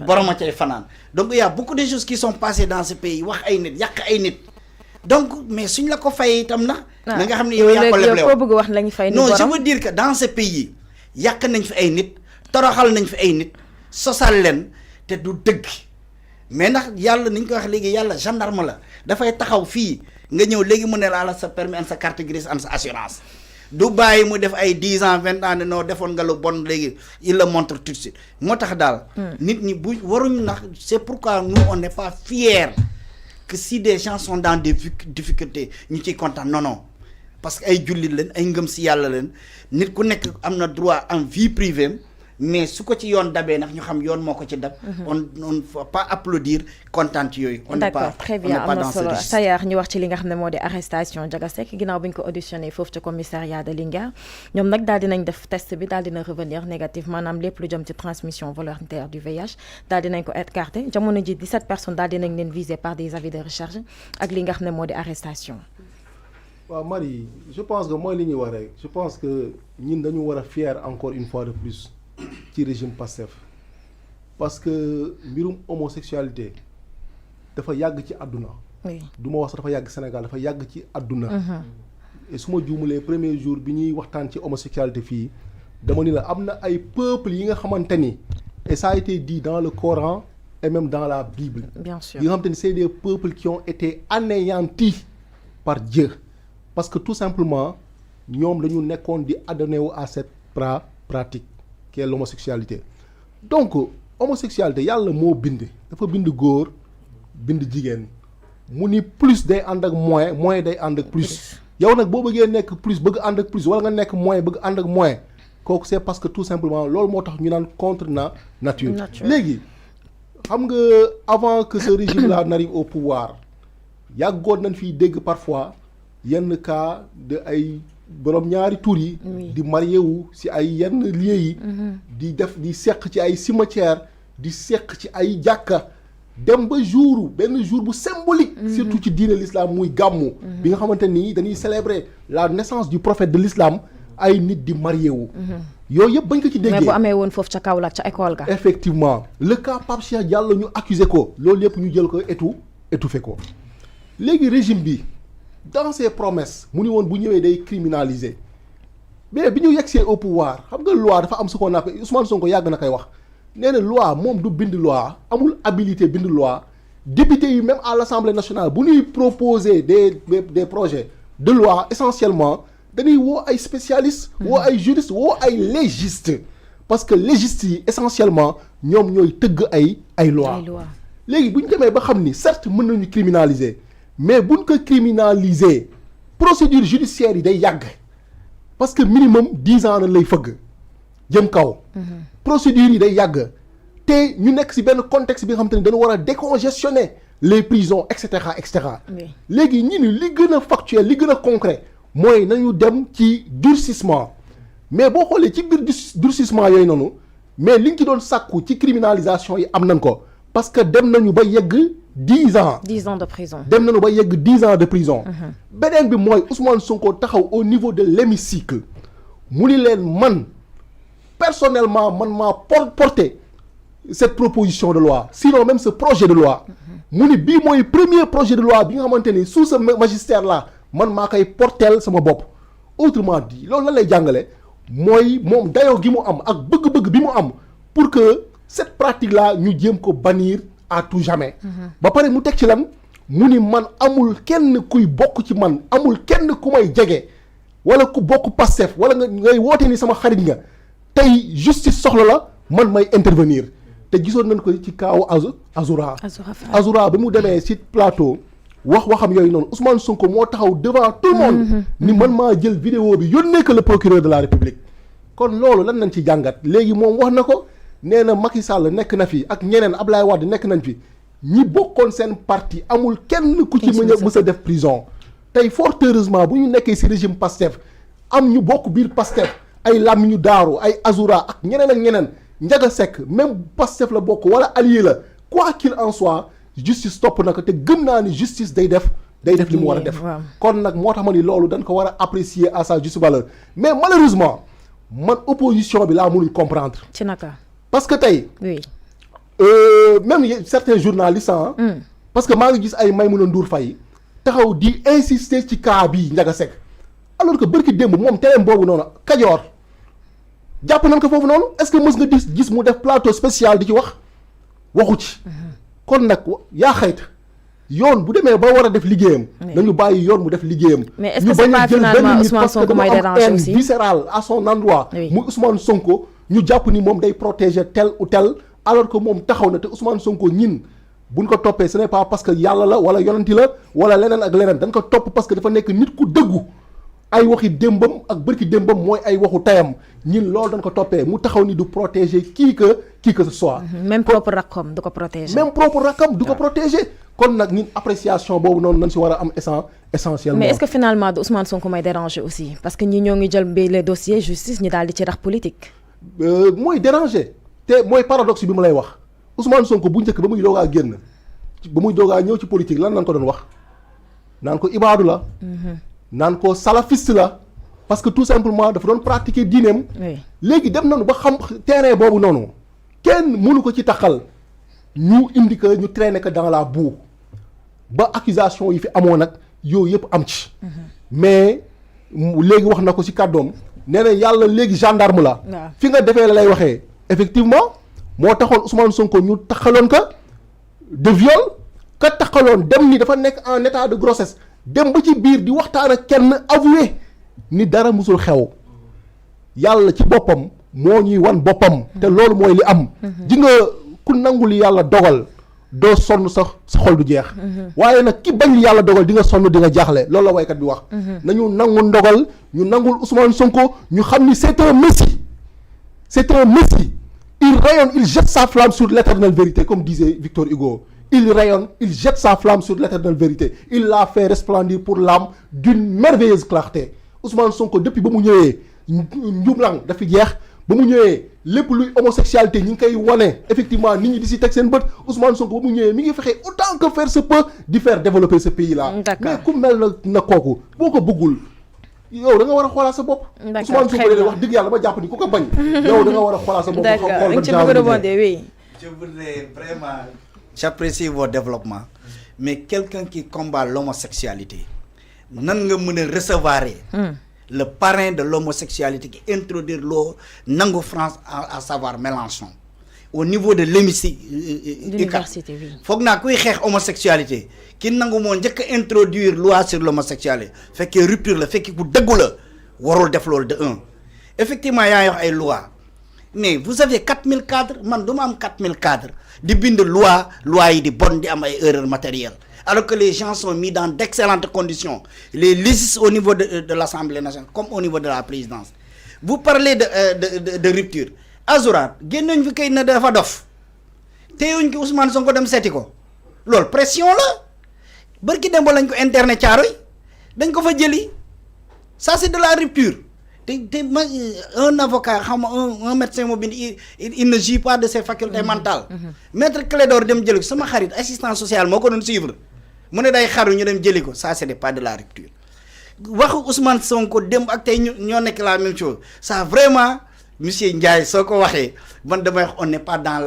boroma cay fanaan donc il y a beaucoup de choses qui sont passées dans ce pays wax ay nit yàq ay nit donc mais suñ la ko fay itam na nga xam ne yow yaa ko leble bëgg wax lañu fay non je veux dire que dans ce pays yàq nañ fi ay nit toroxal nañ fi ay nit sosal leen te du dëgg mais ndax yàlla niñ ko wax léegi yàlla gendarme la dafay taxaw fii nga ñëw léegi mu ne la sa permis an sa carte grise an sa assurance du bàyyi mu def ay 10 ans 20 ans ne non defoon nga lu bon léegi il le montre tout de suite moo tax daal nit ñi bu waruñu nax c'est pourquoi nous on n'est pas fiers que si des gens sont dans des difficultés ñu ciy kontaan non parce que ay jullit leen ay ngëm si yàlla leen nit ku nekk am na droit en vie privée mais su ko ci yoon dabee nag ñu xam yoon moo ko ci dab on faut pas applaudir kontaan ci yooyu d'accord très bien am na solo Sayar ñu wax ci li nga xam ne moo di arrestation Ndiaga Seck ginnaaw bi ñu ko auditionné foofu ci commissariat de Linguère ñoom nag daal dinañ def test bi daal dina revenir négatif maanaam lépp lu jëm ci transmission volontaire du VIH daal dinañ ko écarté jamono ji 17 personnes daal dinañ leen visé par des avis de recherche ak li nga xam ne moo di arrestation. waaw Marie je pense que mooy li ñuy wax rek je pense que ñun dañu war a fier encore une fois de plus ci régime Pastef parce que mbirum homosexualité dafa yàgg ci àdduna du ma wax sax dafa yàgg Sénégal dafa yàgg ci àdduna et su ma juumulee premier jour bi ñuy waxtaan ci homosexualité fii dama ni la am na ay peuples yi nga xamante ni et ça a été dit dans le Coran et même dans la Bible bien sûr yi nga xamante ni c'est des peuples qui ont été anéantis par Dieu parce que tout simplement ñoom dañu nekkoon di adonné wu à cette pratique qui est l'homosexualité donc homosexualité yàlla moo bind dafa bind góor bind jigéen mu ni plus day ànd ak moins day ànd ak plus yow nag boo bëggee nekk plus bëgg ànd ak plus wala nga nekk moins bëgg ànd ak moins kooku c'est parce que tout simplement loolu moo tax ñu naan contre nature léegi xam nga avant que ce régime là n'arrive au pouvoir yàggoon nañ fiy dégg parfois yenn cas de ay borom ñaari tur yi di marié wu ci ay yenn lieux yi di def di seq ci ay cimetière di seq ci ay jàkka dem ba benn jour bu symbolique surtout ci diine l'islam muy gàmmu bi nga xamante nii dañuy célébrer la naissance du prophète de l'islam ay nit di marié wu yooyu yëpp bañ ko ci déggee mais bu amee woon foofu ca Kaolack ca école ga effectivement le cas Pape Cheikh Diallo ñu accusé ko loolu yëpp ñu jël ko étouffé ko léegi régime bi dans ses promesses mu ni woon bu ñëwee day criminaliser mais bi ñu yegsee au pouvoir xam nga loi dafa am ce qu'on appelle Ousmane Sonko yàgg na koy wax nee na loi moom du bind loi amul habilité bind loi député yi même à l'Assemblée nationale bu ñuy proposer des projets de loi essentiellement dañuy woo ay spécialistes woo ay juristes woo ay légistes parce que légistes yi essentiellement ñoom ñooy tëgg ay loi léegi bu ñu demee ba xam ni certes mën nañu criminaliser mais buñ ko criminaliser procédure judiciaire yi day yàgg parce que minimum 10 ans na lay fëgg jëm kaw procédure yi day yàgg te ñu nekk ci benn contexte bi nga xam te ne dañu war a décongestionner les prisons et cetera léegi ñi ni li gën a factuel li gën a concret mooy nañu dem ci durcissement mais boo xoolee ci biir durcissement yooyu noonu mais liñ ci doon sàkku ci criminalisation yi am nañ ko parce que dem nañu ba yegg 10 ans. 10 ans de prison. dem nañu ba yegg 10 ans de prison. beneen bi mooy Ousmane Sonko taxaw au niveau de l'hémicycle mu ni leen man personnellement man maa porté cette proposition de loi sinon même ce projet de loi mu ni bii mooy premier projet de loi bi nga xamante ni sous ce magistère là man maa koy porteel sama bopp autrement dit loolu lan lay jàngale mooy moom dayoo gi mu am ak bëgg-bëgg bi mu am pour que cette pratique là ñu jéem ko bannir à tout jamais ba pare mu teg ci lan mu ni man amul kenn kuy bokk ci man amul kenn ku may jege wala ku bokk Pastef wala nga ngay woote ni sama xarit nga tey justice soxla la man may intervenir te gisoon nañ ko ci kaawu Azoura bi mu demee ci plateau waxam yooyu noonu Ousmane Sonko moo taxaw devant tout le monde ni man maa jël vidéo bi yónnee ko le procureur de la République kon loolu lan nañ ci jàngat léegi moom wax na ko nee na Macky Sall nekk na fi ak ñeneen Ablaye Wade nekk nañ fi ñi bokkoon seen parti amul kenn ku ci mës a def prison tey fort heureusement bu ñu nekkee ci régime Pastef am ñu bokk biir Pastef ay Lamine Daaru ay Azoura ak ñeneen ak ñeneen Ndiaga Seck même Pastef la bokk wala allié la quoi qu'il en soit justice topp na ko te gëm naa ni justice day def li mu war a def kon nag moo tax ma ni loolu dañ ko war a apprécier à sa juste valeur mais malheureusement man opposition bi laa mënul comprendre ci naka parce que tey. oui. Même certains journalistes parce que maa ngi gis ay Maïmouna Ndour Faye taxaw di insister ci cas bii Ndiaga Seck alors que bërki démb moom teleem boobu noonu Kajoor jàpp nañ ko foofu noonu est-ce que mës nga gis mu def plateau spécial di ci waxu ci. kon nag yaa xayta yoon bu demee ba war a def liggéeyam. nañu bàyyi yoon mu def liggéeyam. mais est-ce que c'est pas finalement Ousmane Sonko mooy déranger aussi viscérale à son endroit. muy Ousmane Sonko ñu jàpp ni moom day protéger tel ou tel alors que moom taxaw na te Ousmane Sonko ñin buñ ko toppee ce n'est pas parce que yàlla la wala yonanti la wala leneen ak leneen dañ ko topp parce que dafa nekk nit ku dëggu ay waxi démbam ak bërki démbam mooy ay waxu tayam ñin loolu dañ ko toppee mu taxaw ni du protéger qui que ce soit. même propre rakkam du ko protéger. même propre rakkam du ko protéger. kon nag ñun appréciation boobu noonu nañ si war a am essentiellement. mais est-ce que finalement du Ousmane Sonko may déranger aussi parce que ñi ñoo ngi jël mbir les dossiers justice ñi daal di ci rax politique. mooy déranger te mooy paradoxe bi ma lay wax Ousmane Sonko bu njëkk ba muy doogaa génn ba muy doogaa ñëw ci politique lan lañ ko doon wax naan ko ibaadu la. naan ko salafiste la parce que tout simplement dafa doon pratiquer diineem. léegi dem nañu ba xam terrain boobu noonu kenn mënu ko ci taxal ñu indi que ñu traîner que dans la boue ba accusation yi fi amoon nag yooyu yëpp am ci. mais léegi wax na ko ci kàddoom nee na yàlla léegi gendarme la. fi nga defee la lay waxee. effectivement moo taxoon Ousmane Sonko ñu taxaloon ka de viol ka taxaloon dem ni dafa nekk en état de grossesse dem ba ci biir di waxtaan ak kenn avoué ni dara musul xew yàlla ci boppam moo ñuy wan boppam. te loolu mooy li am. ji nga ku nangu li yàlla dogal doo sonn sa xol du jeex. waaye nag ki bañ li yàlla dogal di nga sonn di nga jaaxle loolu la waykat bi wax. nañu nangu ndogal ñu nangul Ousmane Sonko ñu xam ni c'est un messie. C'est un messie. Il rayonne, il jette sa flamme sur l'éternelle vérité, comme disait Victor Hugo. Il rayonne, il jette sa flamme sur l'éternelle vérité. Il l'a fait resplendir pour l'âme d'une merveilleuse clarté. Ousmane Sonko, depuis que je suis njublang dafi jeex ba mu ñëwee lépp luy homosexualité ñi ngi koy wane effectivement nit ñi di si teg seen bët Ousmane Sonko ba mu ñëwee mi ngi fexe autant que faire se peut di faire développer ce pays là. mais ku mel na kooku boo ko bëggul. yow da nga war a xoolaat sa bopp. Ousmane Sonko wax dëgg yàlla ba jàpp ni ku ko bañ. yow da nga war a xoolaat sa bopp. d'accord nga ci bëgg a rebondir oui. je voudrais vraiment. j'apprécie vos développements mais quelqu'un qui combat l'homosexualité nan nga mën a recevoir le parrain de l'homosexualité qui introduire loo nangu France à savoir Mélenchon au niveau de l'université oui. foog naa kuy xeex homosexualité ki nangu moo njëkk a introduire loi sur l'homosexualité fekkee rupture la fekkee ku dëggu la warul def loolu de un effectivement yaa ngi wax ay loi mais vous avez 4000 cadres man du ma am 4000 cadres di bind loi yi di bon di am ay erreurs matérielles alors que les gens sont mis dans d'excellentes conditions les légistes au niveau de l'Assemblée nationale comme au niveau de la présidence vous parlez de rupture Azoura génnañ fi kay na dafa dof teewuñ ko Ousmane Sonko dem seeti ko loolu pression la bërki dem ba lañ ko internet Thiaroye dañ ko fa jëli ça c'est de la rupture te un avocat xam un médecin moo bind il ne jouit pas de ses facultés mentales maître Clédor dem jëli ko sama xarit assistant social moo ko doon suivre mu ne day xaru ñu dem jëli ko ça c'est pas de la rupture waxu Ousmane Sonko dem ak tey ñoo nekk la même chose ça vraiment monsieur Ndiaye soo ko waxee man damay wax on n'est pas dans